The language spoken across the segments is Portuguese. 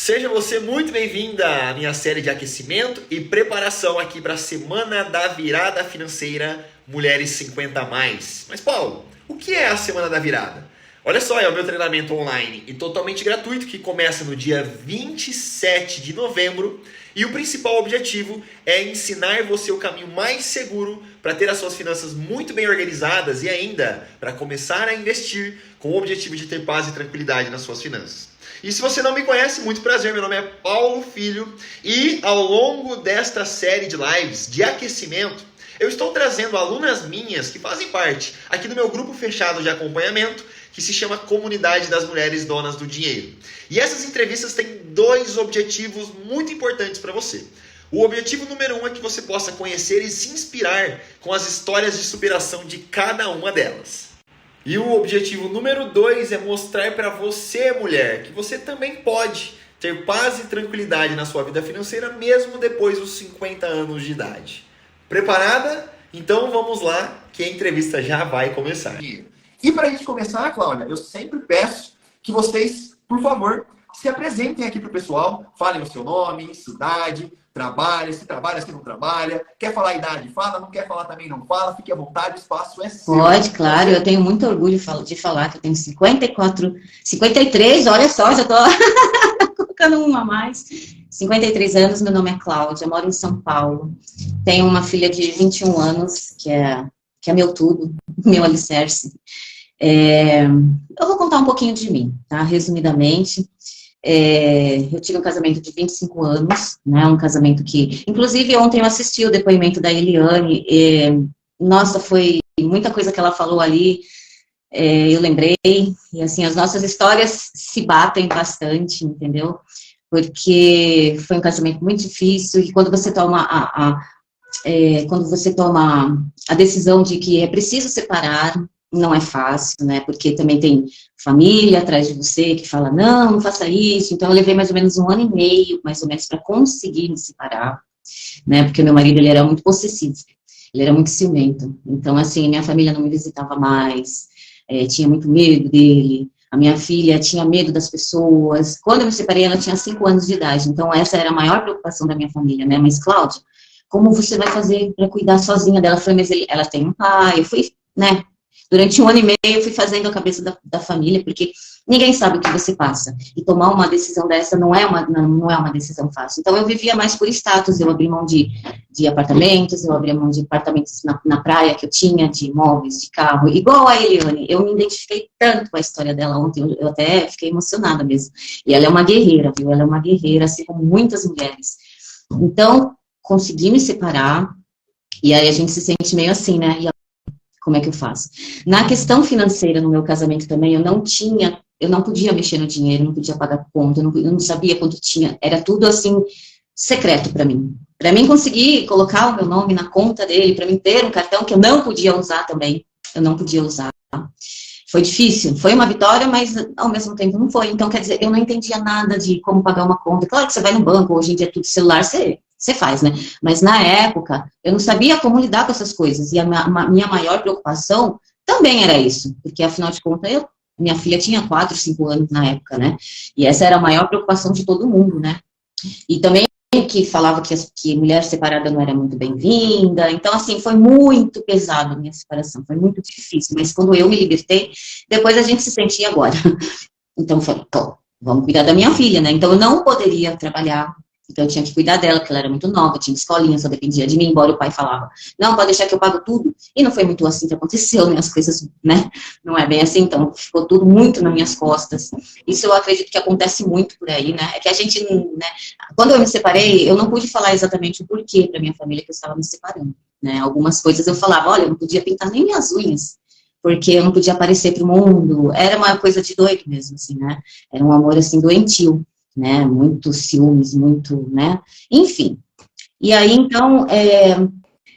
Seja você muito bem-vinda à minha série de aquecimento e preparação aqui para a Semana da Virada Financeira Mulheres 50 a mais. Mas Paulo, o que é a Semana da Virada? Olha só, é o meu treinamento online e totalmente gratuito que começa no dia 27 de novembro e o principal objetivo é ensinar você o caminho mais seguro para ter as suas finanças muito bem organizadas e ainda para começar a investir com o objetivo de ter paz e tranquilidade nas suas finanças. E se você não me conhece, muito prazer, meu nome é Paulo Filho e ao longo desta série de lives de aquecimento, eu estou trazendo alunas minhas que fazem parte aqui do meu grupo fechado de acompanhamento, que se chama Comunidade das Mulheres Donas do Dinheiro. E essas entrevistas têm dois objetivos muito importantes para você. O objetivo número 1 é que você possa conhecer e se inspirar com as histórias de superação de cada uma delas. E o objetivo número 2 é mostrar para você, mulher, que você também pode ter paz e tranquilidade na sua vida financeira, mesmo depois dos 50 anos de idade. Preparada? Então vamos lá, que a entrevista já vai começar. E para a gente começar, Cláudia, eu sempre peço que vocês, por favor, se apresentem aqui para o pessoal, falem o seu nome, cidade, trabalha, se não trabalha, quer falar a idade, fala, não quer falar também, não fala, fique à vontade, o espaço é seu. Pode, claro, eu tenho muito orgulho de falar que eu tenho 53, olha só, já tô colocando uma a mais. 53 anos, meu nome é Cláudia, moro em São Paulo, tenho uma filha de 21 anos, que é meu tudo, meu alicerce. Eu vou contar um pouquinho de mim, tá? Resumidamente, eu tive um casamento de 25 anos, né? Um casamento que, inclusive, ontem eu assisti o depoimento da Eliane, nossa, foi muita coisa que ela falou ali, eu lembrei, e assim, as nossas histórias se batem bastante, entendeu? Porque foi um casamento muito difícil, e quando você toma a decisão de que é preciso separar, não é fácil, né, porque também tem família atrás de você que fala, não faça isso, então eu levei mais ou menos 1 ano e meio, mais ou menos, para conseguir me separar, né, porque o meu marido, ele era muito possessivo, ele era muito ciumento, então, assim, minha família não me visitava mais, tinha muito medo dele, a minha filha tinha medo das pessoas, quando eu me separei, ela tinha 5 anos de idade, então essa era a maior preocupação da minha família, né, mas, Cláudia, como você vai fazer para cuidar sozinha dela? Eu falei, mas ela tem um pai, eu fui, né, durante 1 ano e meio eu fui fazendo a cabeça da família, porque ninguém sabe o que você passa, e tomar uma decisão dessa não é uma decisão fácil, então eu vivia mais por status, eu abri mão de apartamentos, eu abri mão de apartamentos na praia que eu tinha, de imóveis, de carro, igual a Eliane, eu me identifiquei tanto com a história dela ontem, eu até fiquei emocionada mesmo, e ela é uma guerreira, viu, ela é uma guerreira, assim como muitas mulheres, então, consegui me separar, e aí a gente se sente meio assim, né, e como é que eu faço? Na questão financeira, no meu casamento também, eu não podia mexer no dinheiro, não podia pagar conta, eu não sabia quanto tinha, era tudo assim, secreto para mim. Para mim conseguir colocar o meu nome na conta dele, para mim ter um cartão que eu não podia usar também, eu não podia usar. Foi difícil, foi uma vitória, mas ao mesmo tempo não foi. Então, quer dizer, eu não entendia nada de como pagar uma conta. Claro que você vai no banco, hoje em dia é tudo celular, você faz, né? Mas na época, eu não sabia como lidar com essas coisas. E a minha maior preocupação também era isso. Porque, afinal de contas, minha filha tinha 4, 5 anos na época, né? E essa era a maior preocupação de todo mundo, né? E também que falava que mulher separada não era muito bem-vinda. Então, assim, foi muito pesado a minha separação. Foi muito difícil. Mas quando eu me libertei, depois a gente se sentia agora. Então, eu falei, pô, vamos cuidar da minha filha, né? Então, eu não poderia trabalhar. Então, eu tinha que cuidar dela, porque ela era muito nova, tinha escolinha, só dependia de mim, embora o pai falava, não, pode deixar que eu pago tudo. E não foi muito assim que aconteceu, né, as coisas, né, não é bem assim, então, ficou tudo muito nas minhas costas. Isso eu acredito que acontece muito por aí, né, é que a gente, né, quando eu me separei, eu não pude falar exatamente o porquê para minha família que eu estava me separando, né, algumas coisas eu falava, olha, eu não podia pintar nem minhas unhas, porque eu não podia aparecer para o mundo, era uma coisa de doido mesmo, assim, né, era um amor, assim, doentio, né, muito ciúmes, muito, né, enfim. E aí, então,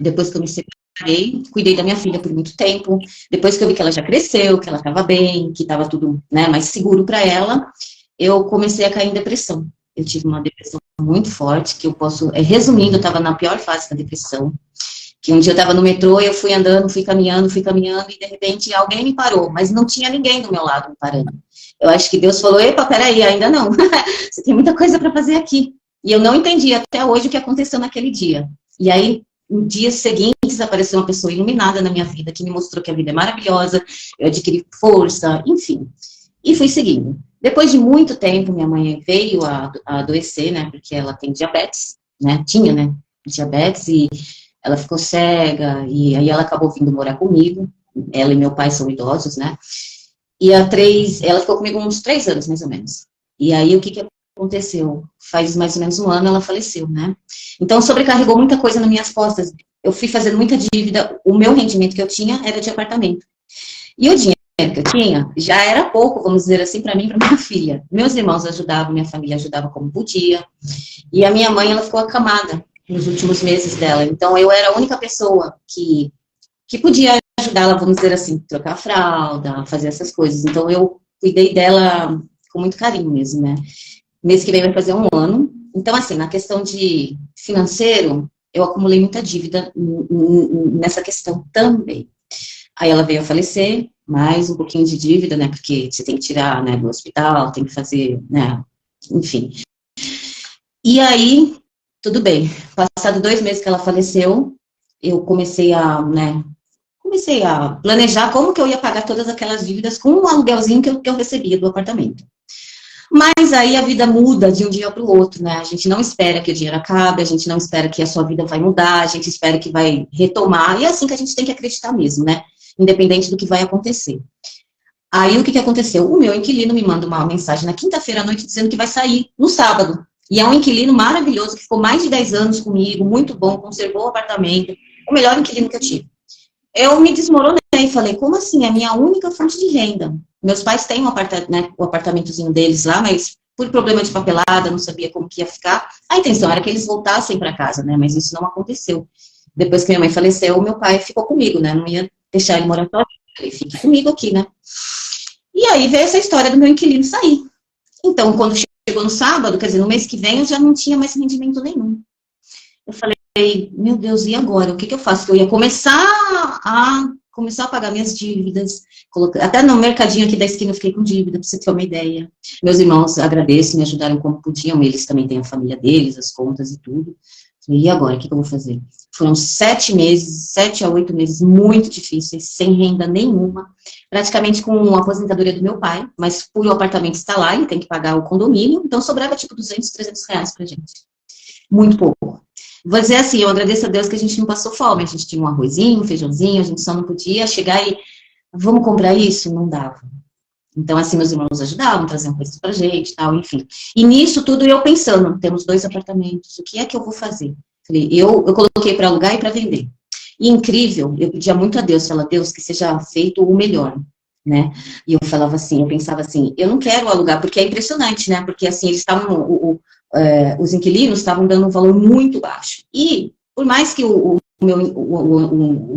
depois que eu me separei, cuidei da minha filha por muito tempo, depois que eu vi que ela já cresceu, que ela estava bem, que estava tudo, né, mais seguro para ela, eu comecei a cair em depressão. Eu tive uma depressão muito forte, que eu posso, resumindo, eu estava na pior fase da depressão, que um dia eu estava no metrô, eu fui andando, fui caminhando, e de repente alguém me parou, mas não tinha ninguém do meu lado me parando. Eu acho que Deus falou, epa, peraí, ainda não. Você tem muita coisa para fazer aqui. E eu não entendi até hoje o que aconteceu naquele dia. E aí, no dias seguintes, apareceu uma pessoa iluminada na minha vida, que me mostrou que a vida é maravilhosa, eu adquiri força, enfim. E fui seguindo. Depois de muito tempo, minha mãe veio a adoecer, né, porque ela tem diabetes, né, tinha, né, diabetes, e ela ficou cega, e aí ela acabou vindo morar comigo. Ela e meu pai são idosos, né, e ela ficou comigo uns 3 anos, mais ou menos. E aí, o que aconteceu? Faz mais ou menos um ano, ela faleceu, né. Então, sobrecarregou muita coisa nas minhas costas. Eu fui fazendo muita dívida, o meu rendimento que eu tinha era de apartamento. E o dinheiro que eu tinha já era pouco, vamos dizer assim, para mim e para minha filha. Meus irmãos ajudavam, minha família ajudava como podia. E a minha mãe, ela ficou acamada nos últimos meses dela. Então, eu era a única pessoa que podia ajudá-la, vamos dizer assim, trocar a fralda, fazer essas coisas. Então, eu cuidei dela com muito carinho mesmo, né? Mês que vem vai fazer um ano. Então, assim, na questão de financeiro, eu acumulei muita dívida nessa questão também. Aí ela veio a falecer, mais um pouquinho de dívida, né, porque você tem que tirar, né, do hospital, tem que fazer, né, enfim. E aí, tudo bem. Passado 2 meses que ela faleceu, eu comecei a planejar como que eu ia pagar todas aquelas dívidas com o aluguelzinho que eu recebia do apartamento. Mas aí a vida muda de um dia para o outro, né? A gente não espera que o dinheiro acabe, a gente não espera que a sua vida vai mudar, a gente espera que vai retomar, e é assim que a gente tem que acreditar mesmo, né? Independente do que vai acontecer. Aí, o que aconteceu? O meu inquilino me manda uma mensagem na quinta-feira à noite dizendo que vai sair no sábado. E é um inquilino maravilhoso, que ficou mais de 10 anos comigo, muito bom, conservou o apartamento, o melhor inquilino que eu tive. Eu me desmoronei e falei, como assim? É a minha única fonte de renda. Meus pais têm o apartamentozinho deles lá, mas por problema de papelada, não sabia como que ia ficar. A intenção era que eles voltassem para casa, né? Mas isso não aconteceu. Depois que minha mãe faleceu, meu pai ficou comigo, né? Não ia deixar ele morar sozinho. Ele fique comigo aqui, né? E aí veio essa história do meu inquilino sair. Então, quando chegou no sábado, quer dizer, no mês que vem, eu já não tinha mais rendimento nenhum. Eu falei, meu Deus, e agora? O que eu faço? Eu ia começar a pagar minhas dívidas, até no mercadinho aqui da esquina eu fiquei com dívida, pra você ter uma ideia. Meus irmãos, agradeço, me ajudaram como podiam, eles também têm a família deles, as contas e tudo. E agora, o que eu vou fazer? Foram 7 a 8 meses muito difíceis, sem renda nenhuma, praticamente com a aposentadoria do meu pai, mas por o apartamento estar lá, ele tem que pagar o condomínio, então sobrava tipo 200, 300 reais pra gente. Muito pouco. Vou dizer assim, eu agradeço a Deus que a gente não passou fome, a gente tinha um arrozinho, um feijãozinho, a gente só não podia chegar e, vamos comprar isso? Não dava. Então, assim, meus irmãos ajudavam, traziam coisas pra gente, tal, enfim. E nisso tudo eu pensando, temos 2 apartamentos, o que é que eu vou fazer? Falei, eu coloquei para alugar e para vender. E incrível, eu pedia muito a Deus, falava, Deus, que seja feito o melhor, né? E eu falava assim, eu pensava assim, eu não quero alugar, porque é impressionante, né? Porque assim, eles estavam, os inquilinos estavam dando um valor muito baixo. E, por mais que o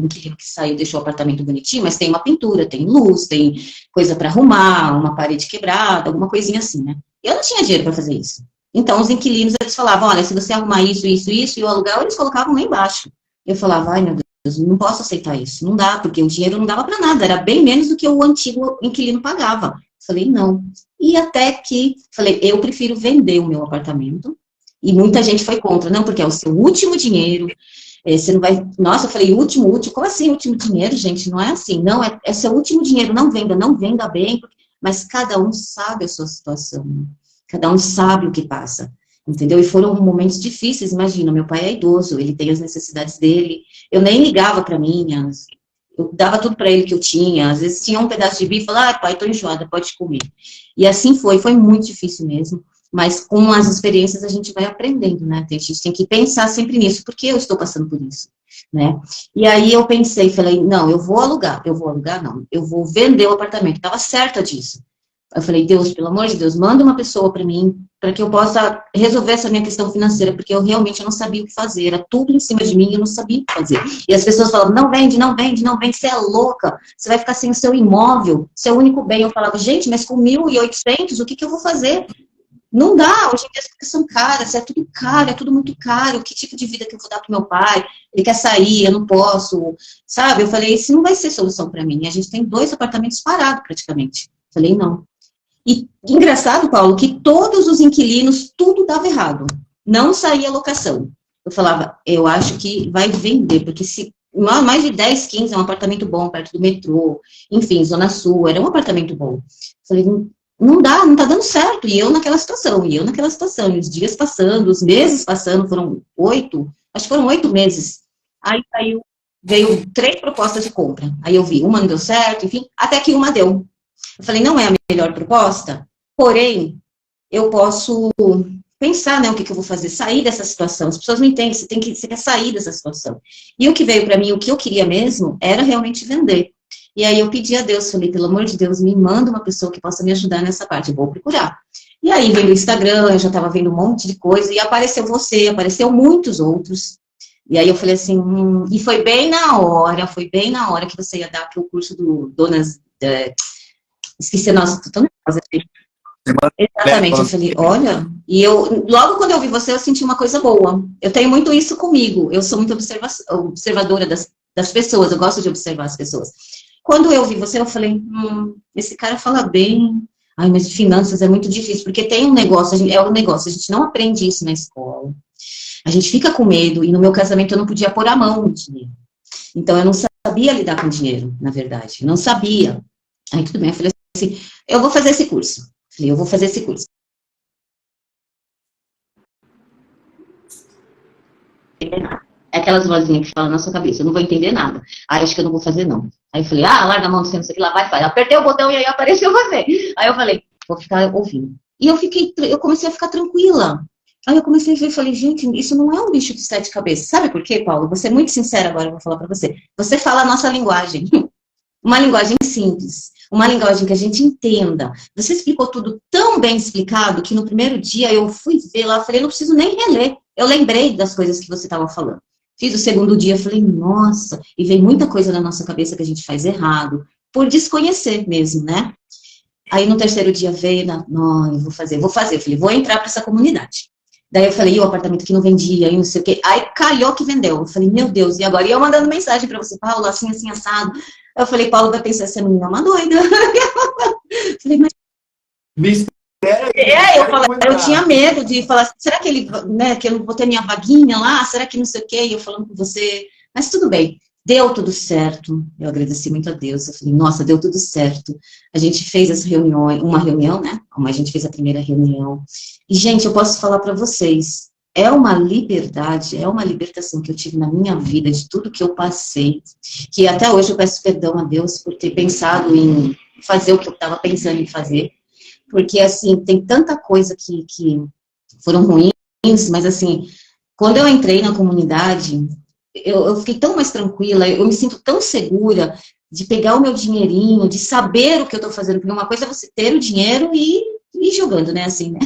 inquilino que saiu deixou o apartamento bonitinho, mas tem uma pintura, tem luz, tem coisa para arrumar, uma parede quebrada, alguma coisinha assim, né? Eu não tinha dinheiro para fazer isso. Então, os inquilinos, eles falavam, olha, se você arrumar isso, e o aluguel, eles colocavam lá embaixo. Eu falava, ai, meu Deus, não posso aceitar isso. Não dá, porque o dinheiro não dava para nada, era bem menos do que o antigo inquilino pagava. Falei, não. E até que, falei, eu prefiro vender o meu apartamento, e muita gente foi contra, não, porque é o seu último dinheiro, você não vai, nossa, eu falei, último, como assim último dinheiro, gente? Não é assim, não, é seu último dinheiro, não venda bem, mas cada um sabe a sua situação, né? Cada um sabe o que passa, entendeu? E foram momentos difíceis, imagina, meu pai é idoso, ele tem as necessidades dele, eu nem ligava para minhas, eu dava tudo para ele que eu tinha, às vezes tinha um pedaço de bife, e falava, pai, tô enjoada, pode comer. E assim foi muito difícil mesmo, mas com as experiências a gente vai aprendendo, né? A gente tem que pensar sempre nisso, porque eu estou passando por isso, né? E aí eu pensei, falei, não, eu vou alugar não, eu vou vender o apartamento, estava certa disso. Eu falei, Deus, pelo amor de Deus, manda uma pessoa para mim, para que eu possa resolver essa minha questão financeira, porque eu realmente não sabia o que fazer, era tudo em cima de mim e eu não sabia o que fazer. E as pessoas falavam, não vende, você é louca, você vai ficar sem o seu imóvel, seu único bem. Eu falava, gente, mas com 1.800, o que eu vou fazer? Não dá, hoje em dia as coisas são caras, é tudo muito caro, que tipo de vida que eu vou dar pro meu pai? Ele quer sair, eu não posso, sabe? Eu falei, isso não vai ser solução para mim, a gente tem 2 apartamentos parados praticamente. Eu falei, não. E engraçado, Paulo, que todos os inquilinos, tudo dava errado. Não saía locação. Eu falava, eu acho que vai vender, porque se mais de 10, 15 é um apartamento bom, perto do metrô, enfim, Zona Sul, era um apartamento bom. Falei, não dá, não tá dando certo. E eu naquela situação, e os dias passando, os meses passando, foram 8, acho que foram 8 meses. Aí veio 3 propostas de compra. Aí eu vi, uma não deu certo, enfim, até que uma deu. Eu falei, não é a melhor proposta, porém, eu posso pensar, né, o que eu vou fazer, sair dessa situação. As pessoas não entendem, você quer sair dessa situação. E o que veio para mim, o que eu queria mesmo, era realmente vender. E aí eu pedi a Deus, falei, pelo amor de Deus, me manda uma pessoa que possa me ajudar nessa parte, eu vou procurar. E aí veio o Instagram, eu já estava vendo um monte de coisa, e apareceu você, apareceu muitos outros. E aí eu falei assim, e foi bem na hora que você ia dar aqui o curso do Donas... Esqueci, nossa, tô tão nervosa. Exatamente, eu falei, olha, e logo quando eu vi você, eu senti uma coisa boa. Eu tenho muito isso comigo, eu sou muito observadora das pessoas, eu gosto de observar as pessoas. Quando eu vi você, eu falei, esse cara fala bem, ai, mas de finanças é muito difícil, porque tem um negócio, a gente não aprende isso na escola, a gente fica com medo, e no meu casamento eu não podia pôr a mão no dinheiro. Então eu não sabia lidar com dinheiro, na verdade, eu não sabia. Aí tudo bem, eu falei assim, eu vou fazer esse curso. Falei, eu vou fazer esse curso. É aquelas vozinhas que falam na sua cabeça, eu não vou entender nada. Aí acho que eu não vou fazer, não. Aí eu falei, larga a mão do centro, não sei o que lá, vai, faz. Apertei o botão e aí apareceu você. Aí eu falei, vou ficar ouvindo. E eu comecei a ficar tranquila. Aí eu comecei a ver e falei, gente, isso não é um bicho de 7 cabeças. Sabe por quê, Paulo? Vou ser muito sincera agora, eu vou falar pra você. Você fala a nossa linguagem. Uma linguagem simples, uma linguagem que a gente entenda. Você explicou tudo tão bem explicado que no primeiro dia eu fui ver lá, falei, não preciso nem reler. Eu lembrei das coisas que você estava falando. Fiz o segundo dia, falei, nossa, e veio muita coisa na nossa cabeça que a gente faz errado, por desconhecer mesmo, né? Aí no terceiro dia veio, não, eu vou fazer. Eu falei, vou entrar para essa comunidade. Daí eu falei, e o apartamento que não vendia, e não sei o quê. Aí calhou que vendeu. Eu falei, meu Deus, e agora? E eu mandando mensagem para você, Paulo, assim, assim, assado. Eu falei, Paulo vai pensar, essa menina é uma doida. Eu falei, mas... Me espera aí, eu tinha medo de falar, assim, será que ele, né, que eu não vou ter minha vaguinha lá? Será que não sei o quê? E eu falando com você, mas tudo bem. Deu tudo certo. Eu agradeci muito a Deus. Eu falei, nossa, deu tudo certo. A gente fez essa reunião, uma reunião, né? A gente fez a primeira reunião. E, gente, eu posso falar para vocês, é uma liberdade, é uma libertação que eu tive na minha vida, de tudo que eu passei, que até hoje eu peço perdão a Deus por ter pensado em fazer o que eu estava pensando em fazer, porque, assim, tem tanta coisa que foram ruins, mas, assim, quando eu entrei na comunidade, eu fiquei tão mais tranquila, eu me sinto tão segura de pegar o meu dinheirinho, de saber o que eu estou fazendo, porque uma coisa é você ter o dinheiro e ir jogando, né, assim, né,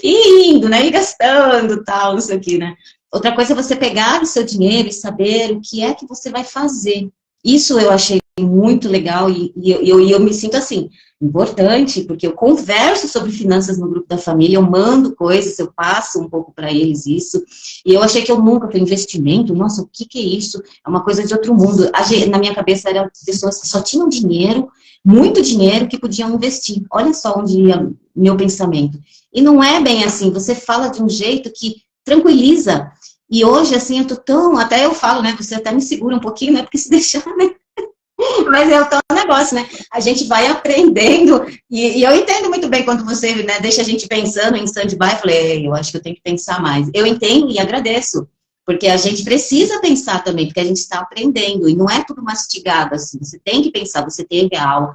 e indo, né, e gastando, tal, não sei o que, né. Outra coisa é você pegar o seu dinheiro e saber o que é que você vai fazer. Isso eu achei muito legal e eu me sinto, assim, importante, porque eu converso sobre finanças no grupo da família, eu mando coisas, eu passo um pouco para eles isso, e eu achei que eu nunca, falei, investimento, nossa, o que é isso? É uma coisa de outro mundo. Na minha cabeça eram pessoas que só tinham dinheiro, muito dinheiro, que podiam investir. Olha só onde ia meu pensamento. E não é bem assim, você fala de um jeito que tranquiliza. E hoje, assim, eu tô tão, até eu falo, né, você até me segura um pouquinho, né, porque se deixar, né, mas é o tal negócio, né, a gente vai aprendendo, e eu entendo muito bem quando você, né, deixa a gente pensando em stand-by, falei, eu acho que eu tenho que pensar mais. Eu entendo e agradeço, porque a gente precisa pensar também, porque a gente está aprendendo, e não é tudo mastigado, assim, você tem que pensar, você teve a aula,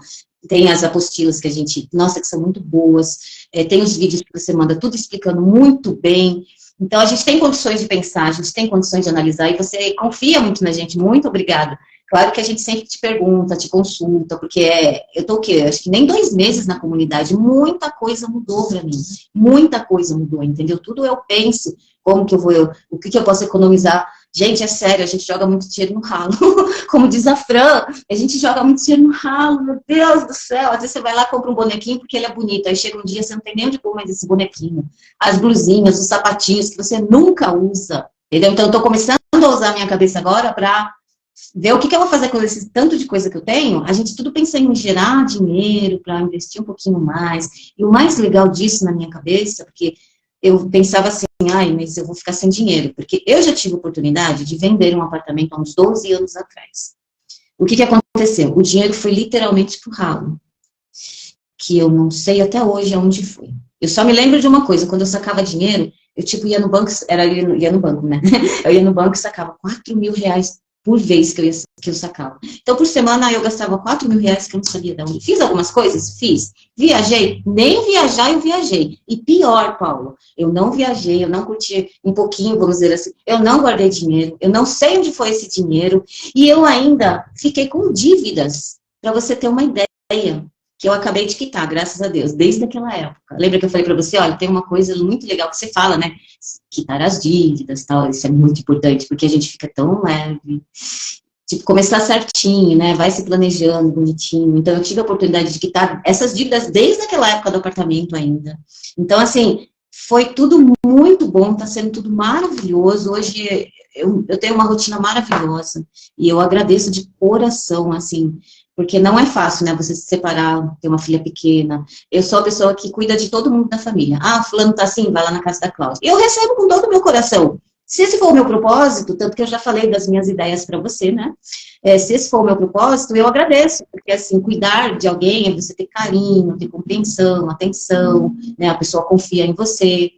tem as apostilas que a gente, nossa, que são muito boas, tem os vídeos que você manda, tudo explicando muito bem. Então, a gente tem condições de pensar, a gente tem condições de analisar, e você confia muito na gente, muito obrigada. Claro que a gente sempre te pergunta, te consulta, porque eu tô o quê? Acho que nem 2 meses na comunidade, muita coisa mudou para mim, muita coisa mudou, entendeu? Tudo eu penso, como que eu vou, o que eu posso economizar. Gente, é sério, a gente joga muito dinheiro no ralo, como diz a Fran, a gente joga muito dinheiro no ralo, meu Deus do céu, às vezes você vai lá e compra um bonequinho porque ele é bonito, aí chega um dia, você não tem nem onde pôr mais esse bonequinho, as blusinhas, os sapatinhos que você nunca usa, entendeu? Então, eu tô começando a usar a minha cabeça agora para ver o que eu vou fazer com esse tanto de coisa que eu tenho, a gente tudo pensa em gerar dinheiro para investir um pouquinho mais. E o mais legal disso na minha cabeça, porque eu pensava assim, ai, mas eu vou ficar sem dinheiro, porque eu já tive a oportunidade de vender um apartamento há uns 12 anos atrás. O que aconteceu? O dinheiro foi literalmente pro ralo, que eu não sei até hoje aonde foi. Eu só me lembro de uma coisa, quando eu sacava dinheiro, eu tipo ia no banco, ia no banco, né? Eu ia no banco e sacava 4 mil reais por vez que eu sacava. Então, por semana, eu gastava 4 mil reais que eu não sabia de onde. Fiz algumas coisas? Fiz. Viajei? Nem viajar eu viajei. E pior, Paulo, eu não viajei, eu não curti um pouquinho, vamos dizer assim, eu não guardei dinheiro, eu não sei onde foi esse dinheiro, e eu ainda fiquei com dívidas, para você ter uma ideia, que eu acabei de quitar, graças a Deus, desde aquela época. Lembra que eu falei para você, olha, tem uma coisa muito legal que você fala, né? Quitar as dívidas, tal, isso é muito importante, porque a gente fica tão leve. Tipo, começar certinho, né? Vai se planejando, bonitinho. Então, eu tive a oportunidade de quitar essas dívidas desde aquela época do apartamento ainda. Então, assim, foi tudo muito bom, tá sendo tudo maravilhoso. Hoje, eu tenho uma rotina maravilhosa, e eu agradeço de coração, assim, porque não é fácil, né, você se separar, ter uma filha pequena. Eu sou a pessoa que cuida de todo mundo da família. Ah, fulano tá assim, vai lá na casa da Cláudia. Eu recebo com todo o meu coração. Se esse for o meu propósito, tanto que eu já falei das minhas ideias para você, né, se esse for o meu propósito, eu agradeço, porque, assim, cuidar de alguém é você ter carinho, ter compreensão, atenção, né, a pessoa confia em você.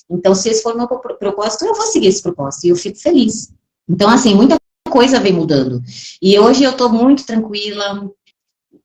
Então, se esse for o meu propósito, eu vou seguir esse propósito, e eu fico feliz. Então, assim, muita coisa vem mudando. E hoje eu estou muito tranquila,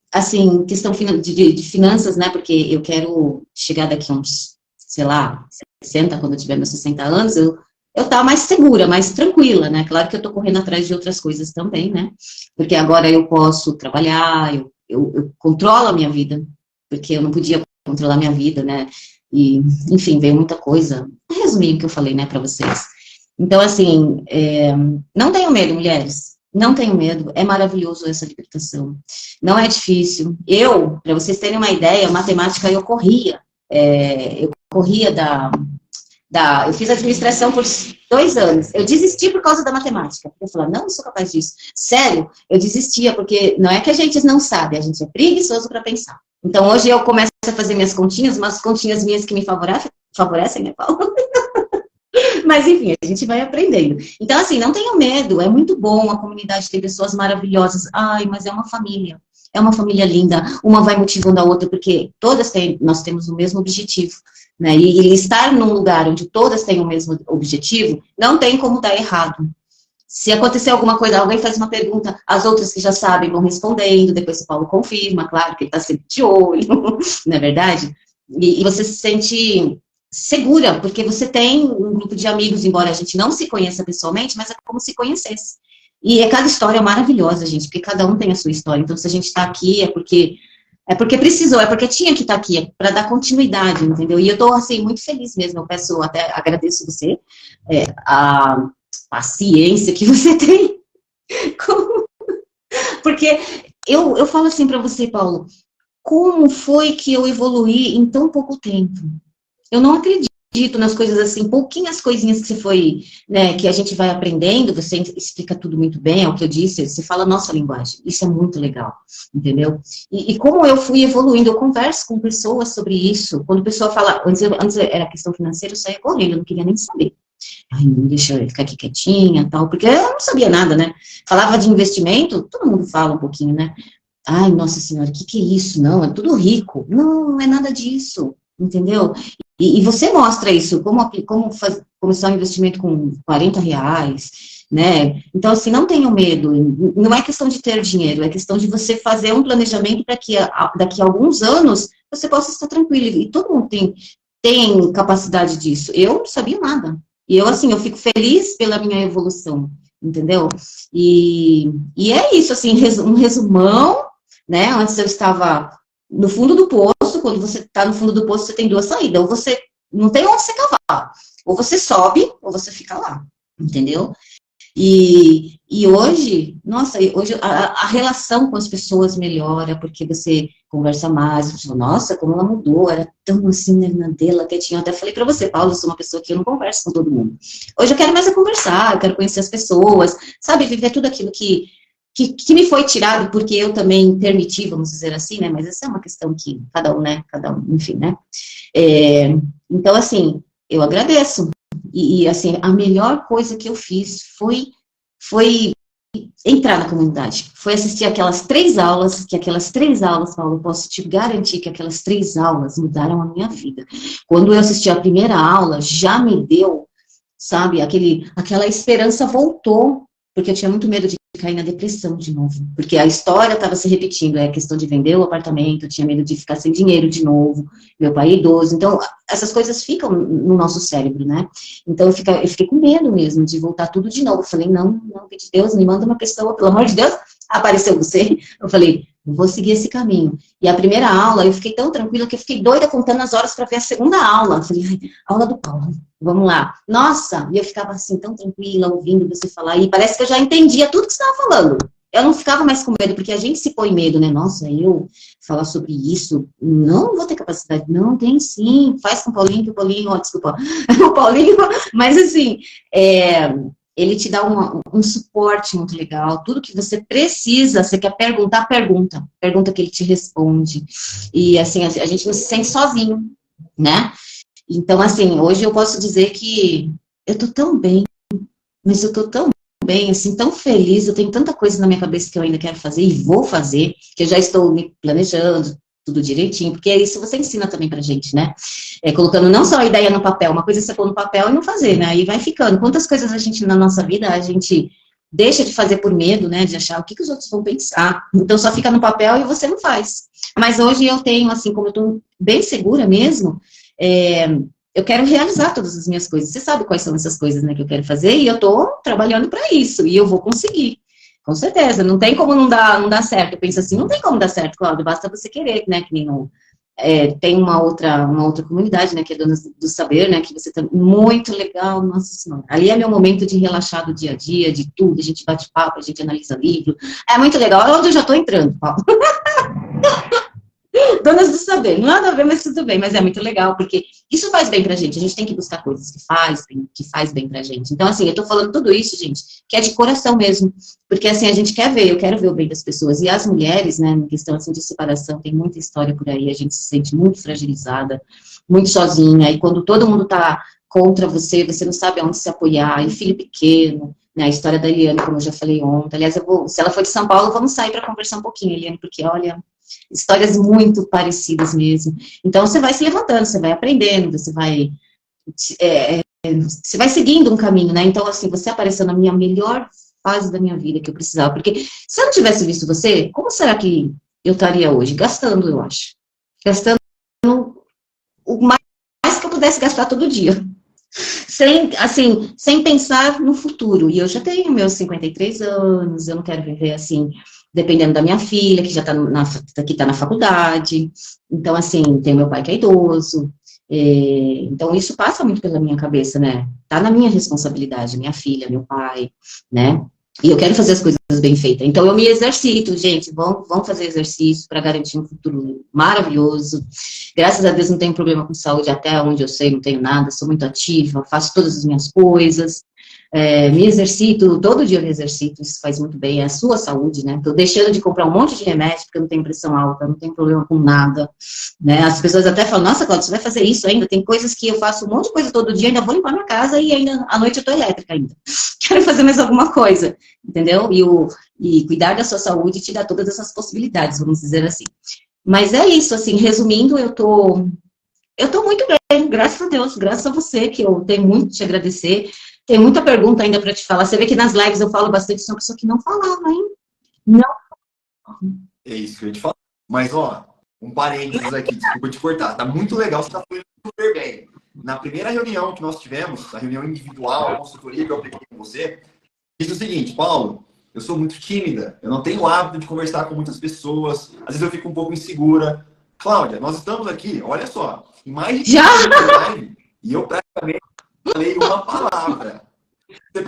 assim, questão de finanças, né, porque eu quero chegar daqui a uns, sei lá, 60, quando eu tiver meus 60 anos, eu estar mais segura, mais tranquila, né, claro que eu estou correndo atrás de outras coisas também, né, porque agora eu posso trabalhar, eu controlo a minha vida, porque eu não podia controlar a minha vida, né, e, enfim, veio muita coisa, resumir o que eu falei, né, para vocês. Então, assim, não tenham medo, mulheres, não tenham medo, é maravilhoso essa libertação, não é difícil. Eu, para vocês terem uma ideia, matemática eu corria eu fiz administração por 2 anos, eu desisti por causa da matemática, eu falava, não sou capaz disso, sério, eu desistia, porque não é que a gente não sabe, a gente é preguiçoso para pensar. Então, hoje eu começo a fazer minhas continhas, umas continhas minhas que me favorecem, né, Paulo? Mas, enfim, a gente vai aprendendo. Então, assim, não tenham medo, é muito bom, a comunidade tem pessoas maravilhosas. Ai, mas é uma família linda, uma vai motivando a outra, porque nós temos o mesmo objetivo, né? E estar num lugar onde todas têm o mesmo objetivo, não tem como dar errado. Se acontecer alguma coisa, alguém faz uma pergunta, as outras que já sabem vão respondendo, depois o Paulo confirma, claro, que ele está sempre de olho, não é verdade? E você se sente segura, porque você tem um grupo de amigos, embora a gente não se conheça pessoalmente, mas é como se conhecesse. E cada história maravilhosa, gente, porque cada um tem a sua história. Então, se a gente está aqui, é porque precisou, é porque tinha que estar aqui, é para dar continuidade, entendeu? E eu estou, assim, muito feliz mesmo, eu peço, até agradeço você, a paciência que você tem, porque eu falo assim para você, Paulo, como foi que eu evoluí em tão pouco tempo? Eu não acredito nas coisas assim, pouquinhas coisinhas que você foi, né, que a gente vai aprendendo, você explica tudo muito bem, é o que eu disse, você fala a nossa linguagem, isso é muito legal, entendeu? E como eu fui evoluindo, eu converso com pessoas sobre isso, quando a pessoa fala, antes era questão financeira, eu saía correndo, eu não queria nem saber. Ai, não deixa eu ficar aqui quietinha, tal, porque eu não sabia nada, né? Falava de investimento, todo mundo fala um pouquinho, né? Ai, nossa senhora, o que é isso? Não, é tudo rico. Não, não é nada disso, entendeu? E você mostra isso, como começar um investimento com 40 reais, né? Então, assim, não tenham medo, não é questão de ter dinheiro, é questão de você fazer um planejamento para que daqui a alguns anos você possa estar tranquilo, e todo mundo tem capacidade disso. Eu não sabia nada, e eu, assim, eu fico feliz pela minha evolução, entendeu? E é isso, assim, um resumão, né? Antes eu estava no fundo do poço. Quando você está no fundo do poço, você tem 2 saídas, ou você não tem onde você cavar, ou você sobe, ou você fica lá, entendeu? E hoje, nossa, hoje a relação com as pessoas melhora, porque você conversa mais, você fala, nossa, como ela mudou, era tão assim, né, na dela, quietinha. Eu até falei para você, Paulo, eu sou uma pessoa que eu não converso com todo mundo. Hoje eu quero mais conversar, eu quero conhecer as pessoas, sabe, viver tudo aquilo que que me foi tirado porque eu também permiti, vamos dizer assim, né? Mas essa é uma questão que cada um, né? Cada um, enfim, né? Então, assim, eu agradeço. Assim, a melhor coisa que eu fiz foi entrar na comunidade. Foi assistir aquelas 3 aulas, Paulo, eu posso te garantir que aquelas 3 aulas mudaram a minha vida. Quando eu assisti a primeira aula, já me deu, sabe, aquela esperança voltou, porque eu tinha muito medo de cair na depressão de novo, porque a história estava se repetindo, a questão de vender o apartamento, eu tinha medo de ficar sem dinheiro de novo, meu pai é idoso, então essas coisas ficam no nosso cérebro, né? Então eu fiquei com medo mesmo de voltar tudo de novo. Eu falei, não, de Deus, me manda uma pessoa, pelo amor de Deus, apareceu você. Eu falei, vou seguir esse caminho. E a primeira aula, eu fiquei tão tranquila que eu fiquei doida contando as horas para ver a segunda aula. Eu falei, ai, aula do Paulo, vamos lá. Nossa, e eu ficava assim, tão tranquila, ouvindo você falar, e parece que eu já entendia tudo que você estava falando. Eu não ficava mais com medo, porque a gente se põe medo, né? Nossa, eu falar sobre isso, não vou ter capacidade. Não, tem sim, faz com o Paulinho, que o Paulinho, desculpa, o Paulinho, mas assim, ele te dá um suporte muito legal, tudo que você precisa, você quer perguntar, pergunta que ele te responde, e assim, a gente não se sente sozinho, né? Então, assim, hoje eu posso dizer que eu tô tão bem, mas eu tô tão bem, assim, tão feliz, eu tenho tanta coisa na minha cabeça que eu ainda quero fazer, e vou fazer, que eu já estou me planejando, tudo direitinho, porque isso você ensina também pra gente, né? Colocando não só a ideia no papel, uma coisa é você pôr no papel e não fazer, né? Aí vai ficando. Quantas coisas a gente, na nossa vida, a gente deixa de fazer por medo, né? De achar o que os outros vão pensar. Então, só fica no papel e você não faz. Mas hoje eu tenho, assim, como eu tô bem segura mesmo, eu quero realizar todas as minhas coisas. Você sabe quais são essas coisas, né, que eu quero fazer, e eu tô trabalhando para isso, e eu vou conseguir. Com certeza, não tem como não dar certo. Eu penso assim, não tem como dar certo, Cláudio, basta você querer, né, que nem não... tem uma outra comunidade, né, que é Donas do Saber, né, que você tá muito legal, nossa senhora. Ali é meu momento de relaxar do dia a dia, de tudo, a gente bate papo, a gente analisa livro. É muito legal, olha onde eu já tô entrando, Paulo. Donas do Saber, nada a ver, mas tudo bem, mas é muito legal, porque isso faz bem pra gente, a gente tem que buscar coisas que faz bem pra gente. Então, assim, eu tô falando tudo isso, gente, que é de coração mesmo, porque, assim, a gente quer ver, eu quero ver o bem das pessoas, e as mulheres, né, em questão, assim, de separação, tem muita história por aí, a gente se sente muito fragilizada, muito sozinha, e quando todo mundo tá contra você, você não sabe aonde se apoiar, e filho pequeno, né, a história da Eliane, como eu já falei ontem, aliás, se ela for de São Paulo, vamos sair para conversar um pouquinho, Eliane, porque, olha... histórias muito parecidas mesmo. Então, você vai se levantando, você vai aprendendo, você vai seguindo um caminho, né? Então, assim, você apareceu na minha melhor fase da minha vida que eu precisava. Porque se eu não tivesse visto você, como será que eu estaria hoje? Gastando, eu acho. Gastando o mais que eu pudesse gastar todo dia. Sem pensar no futuro. E eu já tenho meus 53 anos, eu não quero viver assim... dependendo da minha filha, que já está na faculdade, então, assim, tem meu pai que é idoso, então isso passa muito pela minha cabeça, né, tá na minha responsabilidade, minha filha, meu pai, né, e eu quero fazer as coisas bem feitas, então eu me exercito, gente, vamos fazer exercício para garantir um futuro maravilhoso, graças a Deus não tenho problema com saúde, até onde eu sei, não tenho nada, sou muito ativa, faço todas as minhas coisas, me exercito, todo dia eu me exercito, isso faz muito bem, é a sua saúde, né, tô deixando de comprar um monte de remédio, porque eu não tenho pressão alta, não tenho problema com nada, né, as pessoas até falam, nossa, Cláudia, você vai fazer isso ainda, tem coisas que eu faço um monte de coisa todo dia, ainda vou limpar minha casa e ainda, à noite eu tô elétrica ainda, quero fazer mais alguma coisa, entendeu, e cuidar da sua saúde te dá todas essas possibilidades, vamos dizer assim, mas é isso, assim, resumindo, eu tô muito bem, graças a Deus, graças a você, que eu tenho muito te agradecer. Tem muita pergunta ainda para te falar. Você vê que nas lives eu falo bastante, sou uma pessoa que não falava, hein? Não. É isso que eu ia te falar. Mas, ó, um parênteses aqui, desculpa te cortar. Tá muito legal, você tá falando super bem. Na primeira reunião que nós tivemos, a reunião individual, a consultoria que eu apliquei com você, disse o seguinte, Paulo, eu sou muito tímida, eu não tenho o hábito de conversar com muitas pessoas, às vezes eu fico um pouco insegura. Cláudia, nós estamos aqui, olha só, em mais de 15 live, e eu praticamente falei uma palavra. Você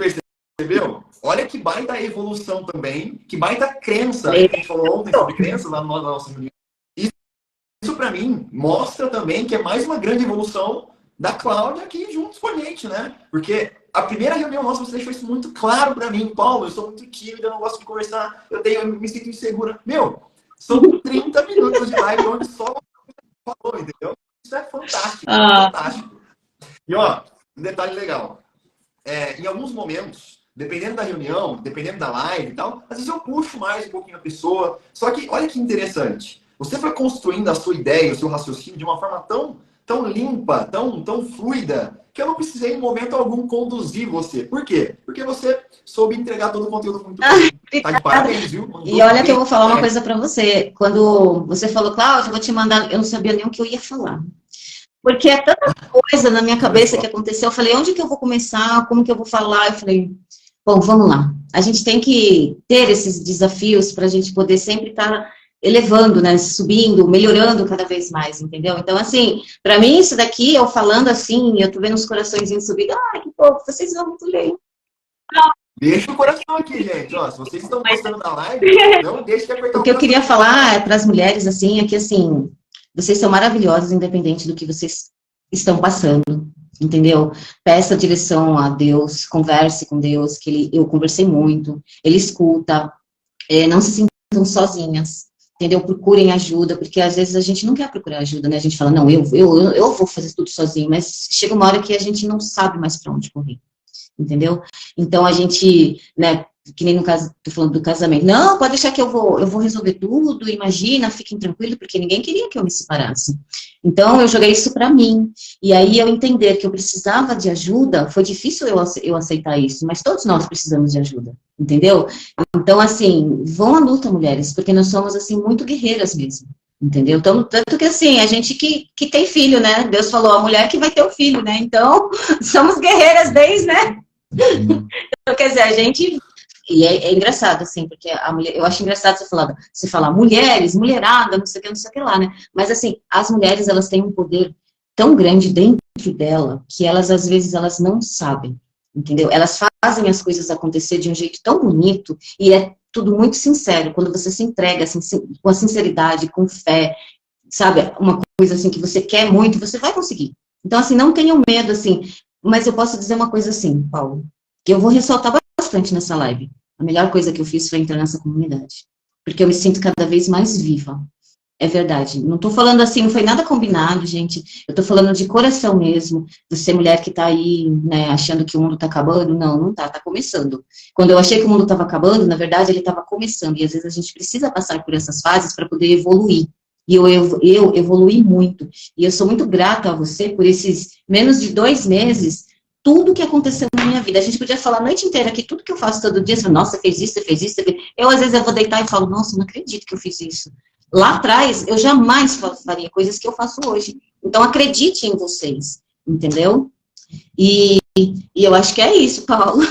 percebeu? Olha que baita evolução também, que baita crença. A gente falou ontem sobre crença lá na nossa reunião. Isso para mim mostra também que é mais uma grande evolução da Cláudia aqui juntos com a gente, né? Porque a primeira reunião nossa, você deixou isso muito claro pra mim. Paulo, eu sou muito tímido, eu não gosto de conversar, eu me sinto insegura. Meu, são 30 minutos de live onde só você falou, entendeu? Isso é fantástico, fantástico. E ó, um detalhe legal. Em alguns momentos, dependendo da reunião, dependendo da live e tal, às vezes eu puxo mais um pouquinho a pessoa. Só que, olha que interessante. Você foi construindo a sua ideia, o seu raciocínio de uma forma tão limpa, tão fluida, que eu não precisei em momento algum conduzir você. Por quê? Porque você soube entregar todo o conteúdo muito bem. Tá de parabéns, viu? E olha que eu vou falar uma coisa pra você. Quando você falou, Cláudia, eu vou te mandar, eu não sabia nem o que eu ia falar. Porque é tanta coisa na minha cabeça que aconteceu. Eu falei, onde que eu vou começar? Como que eu vou falar? Eu falei, bom, vamos lá. A gente tem que ter esses desafios para a gente poder sempre estar elevando, né? Subindo, melhorando cada vez mais, entendeu? Então, assim, para mim, isso daqui, eu falando assim, eu tô vendo os coraçõezinhos subindo. Ai, que fofo, vocês vão muito bem. Deixa o coração aqui, gente. Ó, se vocês estão gostando da live, não deixe de apertar o coração. O que eu queria falar para as mulheres, assim, é que, assim, vocês são maravilhosas, independente do que vocês estão passando, entendeu? Peça direção a Deus, converse com Deus, que eu conversei muito, Ele escuta, não se sintam sozinhas, entendeu? Procurem ajuda, porque às vezes a gente não quer procurar ajuda, né? A gente fala, não, eu vou fazer tudo sozinho, mas chega uma hora que a gente não sabe mais para onde correr, entendeu? Então a gente, né, que nem no caso, tô falando do casamento, não, pode deixar que eu vou resolver tudo, imagina, fiquem tranquilos, porque ninguém queria que eu me separasse. Então, eu joguei isso pra mim, e aí eu entender que eu precisava de ajuda, foi difícil eu aceitar isso, mas todos nós precisamos de ajuda, entendeu? Então, assim, vão à luta, mulheres, porque nós somos, assim, muito guerreiras mesmo, entendeu? Então, tanto que, assim, a gente que tem filho, né? Deus falou, a mulher que vai ter o filho, né? Então, somos guerreiras desde, né? Então, quer dizer, a gente... E é engraçado, assim, porque a mulher, eu acho engraçado você falar mulheres, mulherada, não sei o que lá, né? Mas, assim, as mulheres, elas têm um poder tão grande dentro dela, que elas, às vezes, elas não sabem, entendeu? Elas fazem as coisas acontecer de um jeito tão bonito, e é tudo muito sincero, quando você se entrega, assim, com a sinceridade, com fé, sabe? Uma coisa, assim, que você quer muito, você vai conseguir. Então, assim, não tenham medo, assim, mas eu posso dizer uma coisa assim, Paulo, que eu vou ressaltar bastante nessa live. A melhor coisa que eu fiz foi entrar nessa comunidade. Porque eu me sinto cada vez mais viva. É verdade. Não tô falando assim, não foi nada combinado, gente. Eu tô falando de coração mesmo. Você, mulher que tá aí, né, achando que o mundo tá acabando. Não tá, tá começando. Quando eu achei que o mundo tava acabando, na verdade, ele tava começando. E às vezes a gente precisa passar por essas fases para poder evoluir. E eu evoluí muito. E eu sou muito grata a você por esses menos de 2 meses, tudo que aconteceu na minha vida. A gente podia falar a noite inteira que tudo que eu faço todo dia, você fala, nossa, você fez isso, você fez isso, você fez... Eu, às vezes, eu vou deitar e falo, nossa, não acredito que eu fiz isso. Lá atrás, eu jamais faria coisas que eu faço hoje. Então, acredite em vocês, entendeu? E eu acho que é isso, Paulo.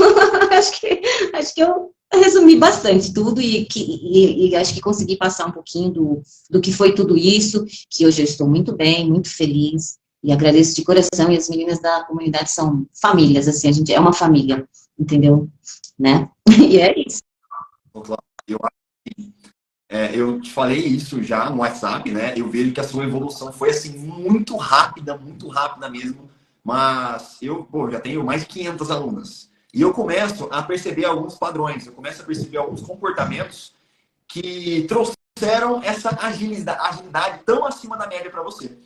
acho que eu resumi bastante tudo e acho que consegui passar um pouquinho do que foi tudo isso, que hoje eu estou muito bem, muito feliz. E agradeço de coração, e as meninas da comunidade são famílias, assim, a gente é uma família, entendeu? Né? E é isso. Eu te falei isso já no WhatsApp, né? Eu vejo que a sua evolução foi, assim, muito rápida mesmo. Mas eu, já tenho mais de 500 alunas. E eu começo a perceber alguns padrões, eu começo a perceber alguns comportamentos que trouxeram essa agilidade tão acima da média para você.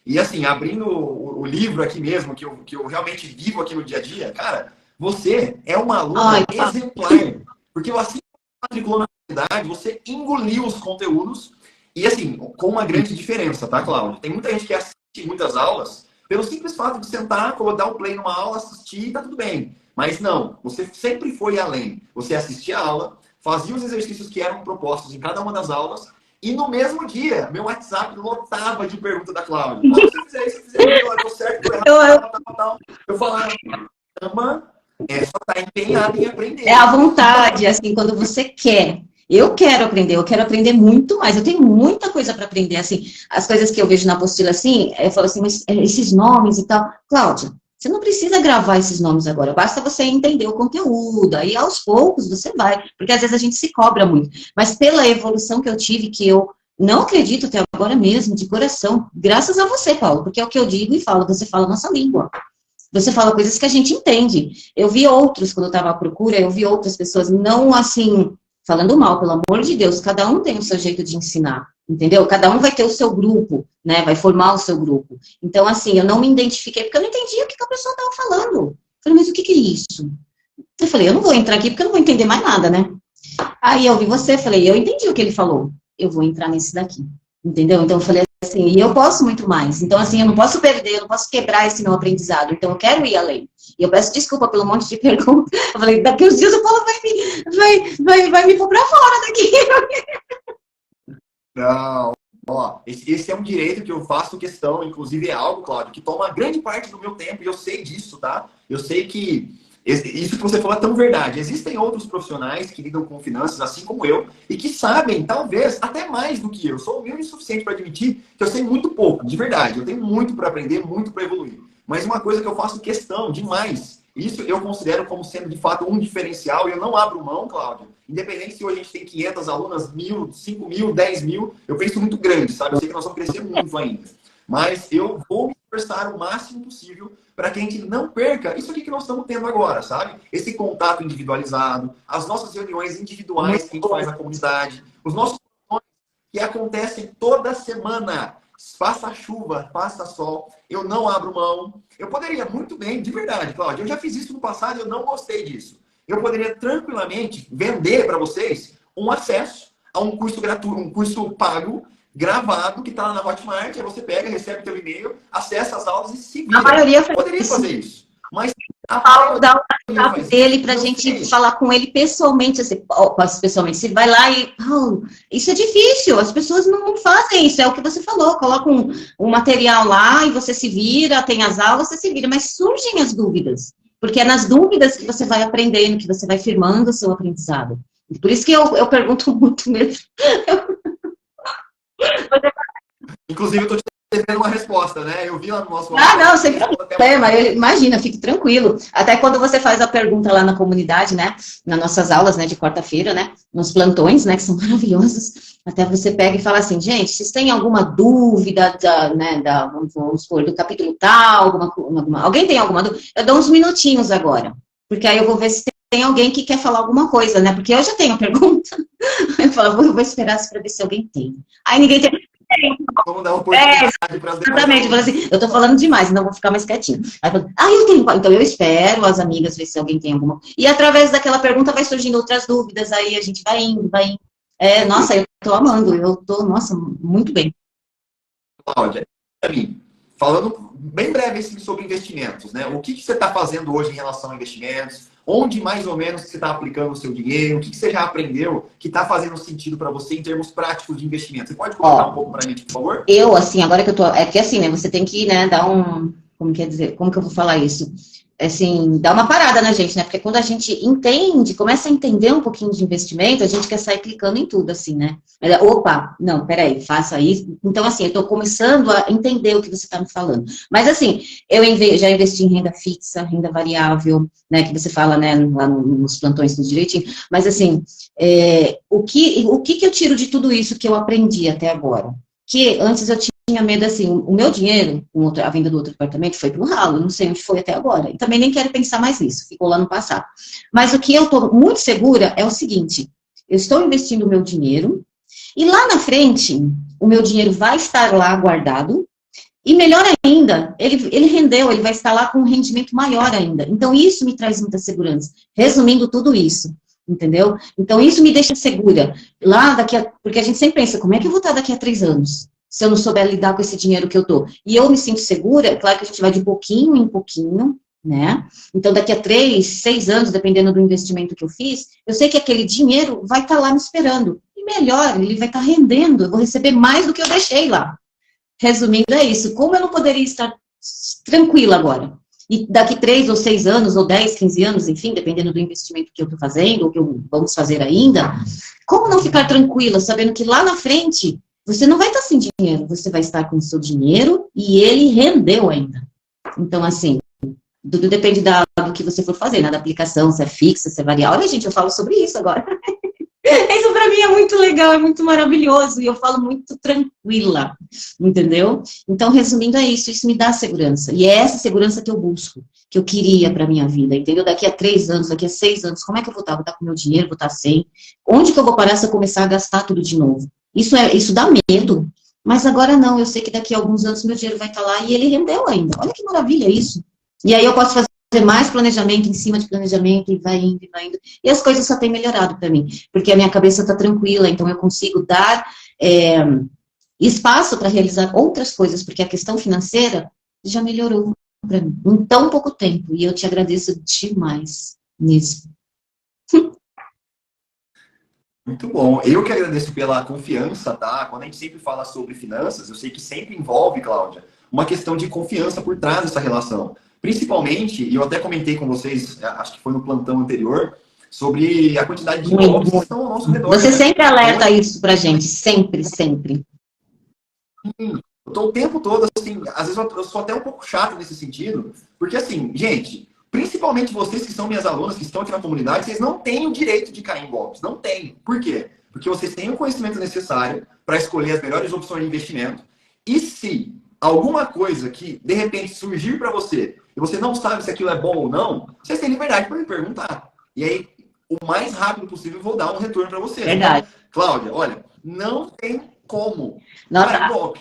E assim, abrindo o livro aqui mesmo, que eu realmente vivo aqui no dia a dia, cara, você é uma aluna exemplar. Porque assim que você matriculou na faculdade, você engoliu os conteúdos e assim, com uma grande diferença, tá, Cláudia? Tem muita gente que assiste muitas aulas pelo simples fato de sentar, dar um play numa aula, assistir e tá tudo bem. Mas não, você sempre foi além. Você assistia a aula, fazia os exercícios que eram propostos em cada uma das aulas. E no mesmo dia, meu WhatsApp lotava de perguntas da Cláudia. Se eu fizer isso, eu tô certo, tô errado, tal. Eu falava, só tá empenhado em aprender. É a vontade, assim, quando você quer. Eu quero aprender muito mais. Eu tenho muita coisa para aprender, assim. As coisas que eu vejo na apostila, assim, eu falo assim, mas esses nomes e tal. Cláudia, você não precisa gravar esses nomes agora, basta você entender o conteúdo, aí aos poucos você vai, porque às vezes a gente se cobra muito, mas pela evolução que eu tive, que eu não acredito até agora mesmo, de coração, graças a você, Paulo, porque é o que eu digo e falo, você fala a nossa língua, Você fala coisas que a gente entende. Eu vi outros, quando eu estava à procura, eu vi outras pessoas, não assim, falando mal, pelo amor de Deus, cada um tem o seu jeito de ensinar, entendeu? Cada um vai ter o seu grupo, né? Vai formar o seu grupo. Então, assim, eu não me identifiquei, porque eu não entendia o que a pessoa estava falando. Eu falei, mas o que é isso? Eu falei, eu não vou entrar aqui porque eu não vou entender mais nada, né? Aí eu vi você, falei, eu entendi o que ele falou. Eu vou entrar nesse daqui, entendeu? Então eu falei assim, e eu posso muito mais. Então, assim, eu não posso perder, eu não posso quebrar esse meu aprendizado. Então, eu quero ir além. E eu peço desculpa pelo monte de perguntas. Eu falei, daqui uns dias o Paulo vai me pôr pra fora daqui. Não, ó, esse é um direito que eu faço questão, inclusive é algo, Cláudio, que toma grande parte do meu tempo, e eu sei disso, tá? Eu sei que isso que você falou é tão verdade. Existem outros profissionais que lidam com finanças, assim como eu, e que sabem, talvez, até mais do que eu. Sou humilde o suficiente para admitir que eu sei muito pouco, de verdade. Eu tenho muito para aprender, muito para evoluir. Mas uma coisa que eu faço questão demais, isso eu considero como sendo, de fato, um diferencial, e eu não abro mão, Cláudio. Independente se hoje a gente tem 500 alunas, 1.000, 5.000, 10.000, eu penso muito grande, sabe? Eu sei que nós vamos crescer muito ainda. Mas eu vou me esforçar o máximo possível para que a gente não perca isso aqui que nós estamos tendo agora, sabe? Esse contato individualizado, as nossas reuniões individuais que a gente faz na comunidade, os nossos que acontecem toda semana. Faça chuva, faça sol, eu não abro mão. Eu poderia muito bem, de verdade, Cláudio, eu já fiz isso no passado e eu não gostei disso. Eu poderia tranquilamente vender para vocês um acesso a um curso gratuito, um curso pago, gravado, que está lá na Hotmart, aí você pega, recebe teu e-mail, acessa as aulas e se vira. A maioria faz poderia fazer isso. Mas Paulo dá o WhatsApp dele para a gente falar com ele pessoalmente, assim, pessoalmente. Você vai lá e, Paulo, isso é difícil, as pessoas não fazem isso, é o que você falou, coloca um material lá e você se vira, tem as aulas, você se vira, mas surgem as dúvidas, porque é nas dúvidas que você vai aprendendo, que você vai firmando o seu aprendizado. Por isso que eu pergunto muito mesmo. Inclusive, eu tô te devendo uma resposta, né? Eu vi lá no nosso... não, sem problema. Imagina, fique tranquilo. Até quando você faz a pergunta lá na comunidade, né? Nas nossas aulas, né, de quarta-feira, né? Nos plantões, né, que são maravilhosos. Até você pega e fala assim, gente, vocês têm alguma dúvida vamos supor, do capítulo tal, alguém tem alguma dúvida? Eu dou uns minutinhos agora, porque aí eu vou ver se tem alguém que quer falar alguma coisa, né? Porque eu já tenho a pergunta. Eu falo, vou esperar para ver se alguém tem. Aí ninguém tem... Vamos dar uma oportunidade para as demais. Exatamente, eu falo assim, eu tô falando demais, então vou ficar mais quietinho. Aí eu falo, eu tenho. Então eu espero as amigas ver se alguém tem alguma. E através daquela pergunta vai surgindo outras dúvidas, aí a gente vai indo. Nossa, eu tô amando, nossa, muito bem. Cláudia, falando bem breve sobre investimentos, né? O que você está fazendo hoje em relação a investimentos? Onde mais ou menos você está aplicando o seu dinheiro? O que você já aprendeu que está fazendo sentido para você em termos práticos de investimento? Você pode contar um pouco para a gente, por favor? Eu, assim, agora que eu tô... É que assim, né? Você tem que, né, dar um... Como quer dizer? Como que eu vou falar isso? Assim, dá uma parada na gente, né? Porque quando a gente entende, começa a entender um pouquinho de investimento, a gente quer sair clicando em tudo, assim, né? Opa, não, peraí, faça isso. Então, assim, eu tô começando a entender o que você tá me falando. Mas, assim, eu já investi em renda fixa, renda variável, né? Que você fala, né? Lá nos plantões, tudo direitinho. Mas, assim, o que eu tiro de tudo isso que eu aprendi até agora? Que antes eu tinha medo, assim, o meu dinheiro, a venda do outro apartamento foi pro ralo, não sei onde foi até agora. E também nem quero pensar mais nisso, ficou lá no passado. Mas o que eu tô muito segura é o seguinte, eu estou investindo o meu dinheiro, e lá na frente, o meu dinheiro vai estar lá guardado, e melhor ainda, ele rendeu, ele vai estar lá com um rendimento maior ainda. Então, isso me traz muita segurança. Resumindo tudo isso, entendeu? Então, isso me deixa segura. Porque a gente sempre pensa, como é que eu vou estar daqui a 3 anos? Se eu não souber lidar com esse dinheiro que eu tô. E eu me sinto segura, claro que a gente vai de pouquinho em pouquinho, né? Então, daqui a 3, 6 anos, dependendo do investimento que eu fiz, eu sei que aquele dinheiro vai estar lá me esperando. E melhor, ele vai estar rendendo, eu vou receber mais do que eu deixei lá. Resumindo, é isso. Como eu não poderia estar tranquila agora? E daqui 3 ou 6 anos, ou 10, 15 anos, enfim, dependendo do investimento que eu estou fazendo, ou que vamos fazer ainda, como não ficar tranquila, sabendo que lá na frente, você não vai estar sem dinheiro, você vai estar com o seu dinheiro e ele rendeu ainda. Então, assim, tudo depende do que você for fazer, né? Da aplicação, se é fixa, se é variável. Olha, gente, eu falo sobre isso agora. Isso para mim mim é muito legal, é muito maravilhoso, e eu falo muito tranquila, entendeu? Então, resumindo, é isso me dá segurança, e é essa segurança que eu busco, que eu queria para minha vida, entendeu? Daqui a 3 anos, daqui a 6 anos, como é que eu vou estar? Vou estar com meu dinheiro, vou estar sem? Onde que eu vou parar se eu começar a gastar tudo de novo? Isso dá medo, mas agora não, eu sei que daqui a alguns anos meu dinheiro vai estar lá, e ele rendeu ainda, olha que maravilha isso. E aí eu posso fazer mais planejamento em cima de planejamento, e vai indo, e vai indo. E as coisas só têm melhorado para mim, porque a minha cabeça está tranquila, então eu consigo dar espaço para realizar outras coisas, porque a questão financeira já melhorou para mim, em tão pouco tempo, e eu te agradeço demais nisso. Muito bom. Eu que agradeço pela confiança, tá? Quando a gente sempre fala sobre finanças, eu sei que sempre envolve, Cláudia, uma questão de confiança por trás dessa relação. Principalmente, e eu até comentei com vocês, acho que foi no plantão anterior, sobre a quantidade de golpes que estão ao nosso redor. Você sempre alerta isso pra gente, sempre, sempre. Sim, eu tô o tempo todo, assim, às vezes eu sou até um pouco chato nesse sentido, porque assim, gente, principalmente vocês que são minhas alunas, que estão aqui na comunidade, vocês não têm o direito de cair em golpes, não têm. Por quê? Porque vocês têm o conhecimento necessário para escolher as melhores opções de investimento, e se alguma coisa que, de repente, surgir para você, e você não sabe se aquilo é bom ou não, vocês têm liberdade para me perguntar. E aí, o mais rápido possível, eu vou dar um retorno para você. Verdade. Então, Cláudia, olha, não tem como Nossa. cair em golpe.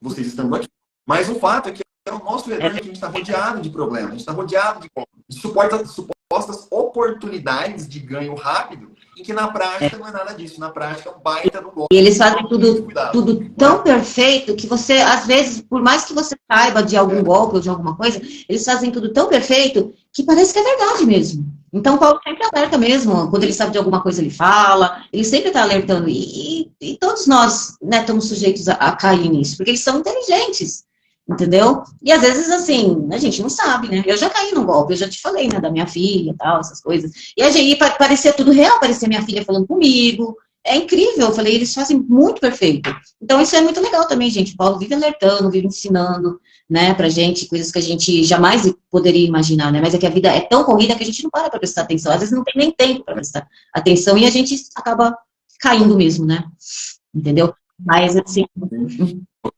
Vocês estão aqui. Mas o fato é que ao nosso redor a gente está rodeado de problemas, a gente está rodeado de supostas oportunidades de ganho rápido, em que na prática não é nada disso. Na prática é um baita no golpe. E eles fazem tudo tão perfeito que você, às vezes, por mais que você saiba de algum golpe ou de alguma coisa, eles fazem tudo tão perfeito que parece que é verdade mesmo. Então, o Paulo sempre alerta mesmo. Quando ele sabe de alguma coisa, ele fala. Ele sempre está alertando. E todos nós, né, estamos sujeitos a cair nisso, porque eles são inteligentes. Entendeu? E às vezes, assim, a gente não sabe, né? Eu já caí num golpe, eu já te falei, né, da minha filha e tal, essas coisas. E a gente parecia tudo real, parecia minha filha falando comigo. É incrível, eu falei, eles fazem muito perfeito. Então, isso é muito legal também, gente. O Paulo vive alertando, vive ensinando, né, pra gente, coisas que a gente jamais poderia imaginar, né? Mas é que a vida é tão corrida que a gente não para pra prestar atenção. Às vezes não tem nem tempo pra prestar atenção e a gente acaba caindo mesmo, né? Entendeu? Mas, assim...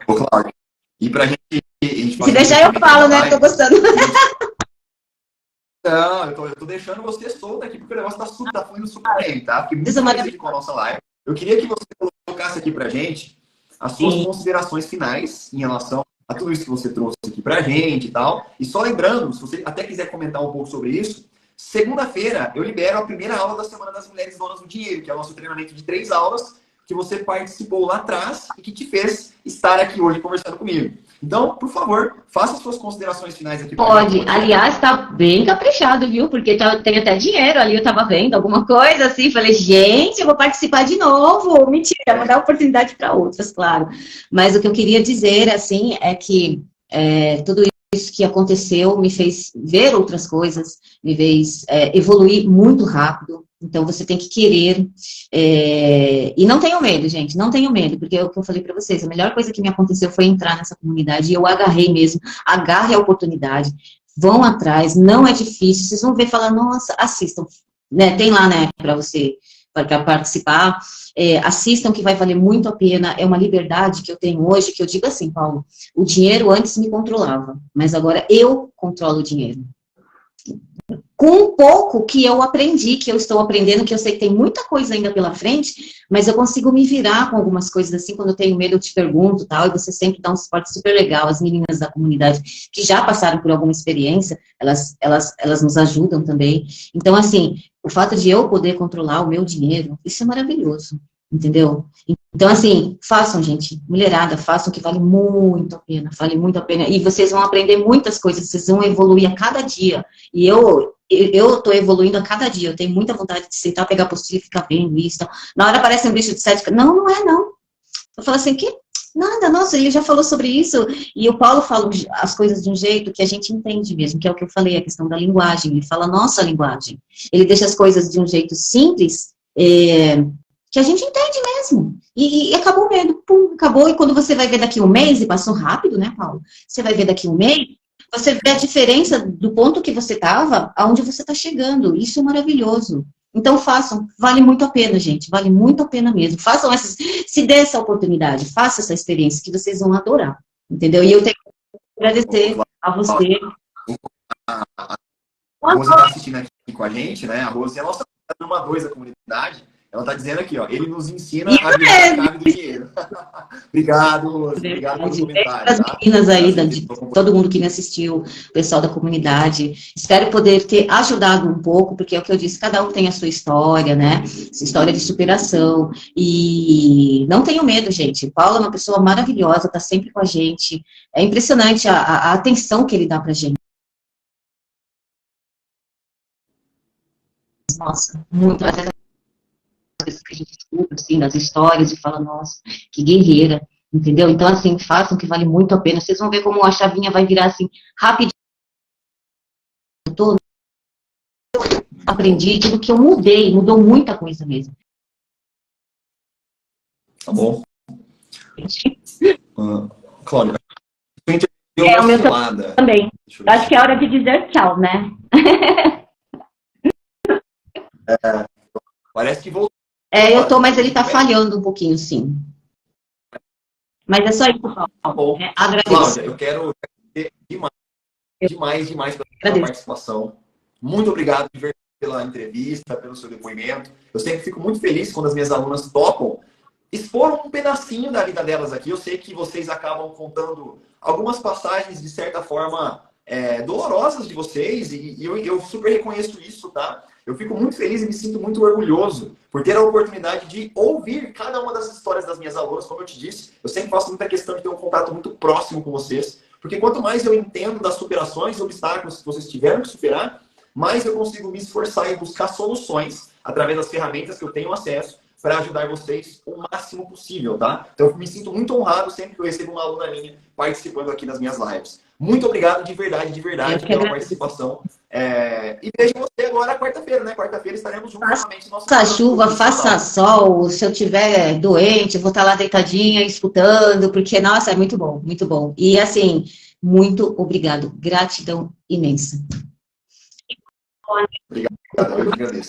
Claro. E pra gente... Se deixar eu falo, né? Tô gostando. Não, eu tô deixando você solto aqui, porque o negócio tá fluindo super bem, tá? Fiquei muito feliz aqui com a nossa live. Eu queria que você colocasse aqui pra gente as suas considerações finais em relação a tudo isso que você trouxe aqui pra gente e tal. E só lembrando, se você até quiser comentar um pouco sobre isso, segunda-feira eu libero a primeira aula da Semana das Mulheres Donas do Dinheiro, que é o nosso treinamento de 3 aulas que você participou lá atrás e que te fez estar aqui hoje conversando comigo. Então, por favor, faça suas considerações finais aqui. Pode. Aliás, tá bem caprichado, viu? Porque tem até dinheiro ali, eu tava vendo alguma coisa assim, falei, gente, eu vou participar de novo. Mentira, vou dar oportunidade para outras, claro. Mas o que eu queria dizer, assim, é que tudo isso que aconteceu me fez ver outras coisas, me fez evoluir muito rápido. Então, você tem que querer. E não tenham medo, gente. Não tenham medo, porque é o que eu falei para vocês. A melhor coisa que me aconteceu foi entrar nessa comunidade. E eu agarrei mesmo. Agarre a oportunidade. Vão atrás. Não é difícil. Vocês vão ver e falar, nossa, assistam. Né? Tem lá, né, para você para participar. Assistam, que vai valer muito a pena. É uma liberdade que eu tenho hoje, que eu digo assim, Paulo, o dinheiro antes me controlava, mas agora eu controlo o dinheiro. Com um pouco que eu aprendi, que eu estou aprendendo, que eu sei que tem muita coisa ainda pela frente, mas eu consigo me virar com algumas coisas assim, quando eu tenho medo eu te pergunto tal, e você sempre dá um suporte super legal, as meninas da comunidade que já passaram por alguma experiência, elas nos ajudam também. Então, assim, o fato de eu poder controlar o meu dinheiro, isso é maravilhoso, entendeu? Então, assim, façam, gente, mulherada, façam, que vale muito a pena, e vocês vão aprender muitas coisas, vocês vão evoluir a cada dia, e eu tô evoluindo a cada dia, eu tenho muita vontade de sentar, pegar a apostila e ficar vendo isso, então, na hora aparece um bicho de 7, não é não, eu falo assim, que nada, nossa, ele já falou sobre isso, e o Paulo fala as coisas de um jeito que a gente entende mesmo, que é o que eu falei, a questão da linguagem, ele fala a nossa linguagem, ele deixa as coisas de um jeito simples, que a gente entende mesmo. E acabou o medo, pum, acabou. E quando você vai ver daqui um mês, e passou rápido, né, Paulo? Você vai ver daqui um mês, você vê a diferença do ponto que você estava, aonde você está chegando. Isso é maravilhoso. Então façam, vale muito a pena, gente, vale muito a pena mesmo. Façam essas, se dê essa oportunidade, faça essa experiência que vocês vão adorar, entendeu? E eu tenho que agradecer a você. A Rose está assistindo aqui com a gente, né? A Rose é a nossa número 2 da comunidade. Ela está dizendo aqui, ó, ele nos ensina a virar a chave do dinheiro. Obrigado, Rose. Obrigado pelo comentário. As meninas aí, todo mundo que me assistiu, o pessoal da comunidade. Espero poder ter ajudado um pouco, porque é o que eu disse, cada um tem a sua história, né? Essa história de superação. E não tenho medo, gente. Paulo é uma pessoa maravilhosa, está sempre com a gente. É impressionante a atenção que ele dá pra gente. Nossa, muito. Às vezes que a gente escuta, assim, das histórias e fala, nossa, que guerreira, entendeu? Então, assim, façam que vale muito a pena. Vocês vão ver como a chavinha vai virar, assim, rapidinho. Eu aprendi tudo que eu mudei, mudou muita coisa mesmo. Tá bom. Cláudia, o meu também. Acho que é hora de dizer tchau, né? Parece que voltou. Eu tô, mas ele tá falhando um pouquinho, sim. Mas é só isso, Paulo. Tá bom. Agradeço. Cláudia, eu quero agradecer demais pela participação. Muito obrigado pela entrevista, pelo seu depoimento. Eu sempre fico muito feliz quando as minhas alunas topam expor um pedacinho da vida delas aqui. Eu sei que vocês acabam contando algumas passagens, de certa forma, dolorosas de vocês, e eu super reconheço isso, tá? Eu fico muito feliz e me sinto muito orgulhoso por ter a oportunidade de ouvir cada uma das histórias das minhas alunas. Como eu te disse, eu sempre faço muita questão de ter um contato muito próximo com vocês, porque quanto mais eu entendo das superações e obstáculos que vocês tiveram que superar, mais eu consigo me esforçar e buscar soluções através das ferramentas que eu tenho acesso para ajudar vocês o máximo possível, tá? Então eu me sinto muito honrado sempre que eu recebo uma aluna minha participando aqui nas minhas lives. Muito obrigado de verdade pela participação. E vejo você agora quarta-feira, né? Quarta-feira estaremos juntos novamente. Faça chuva, faça sol. Se eu estiver doente, eu vou estar lá deitadinha, escutando, porque, nossa, é muito bom, muito bom. E, assim, muito obrigado. Gratidão imensa. Obrigado, eu agradeço.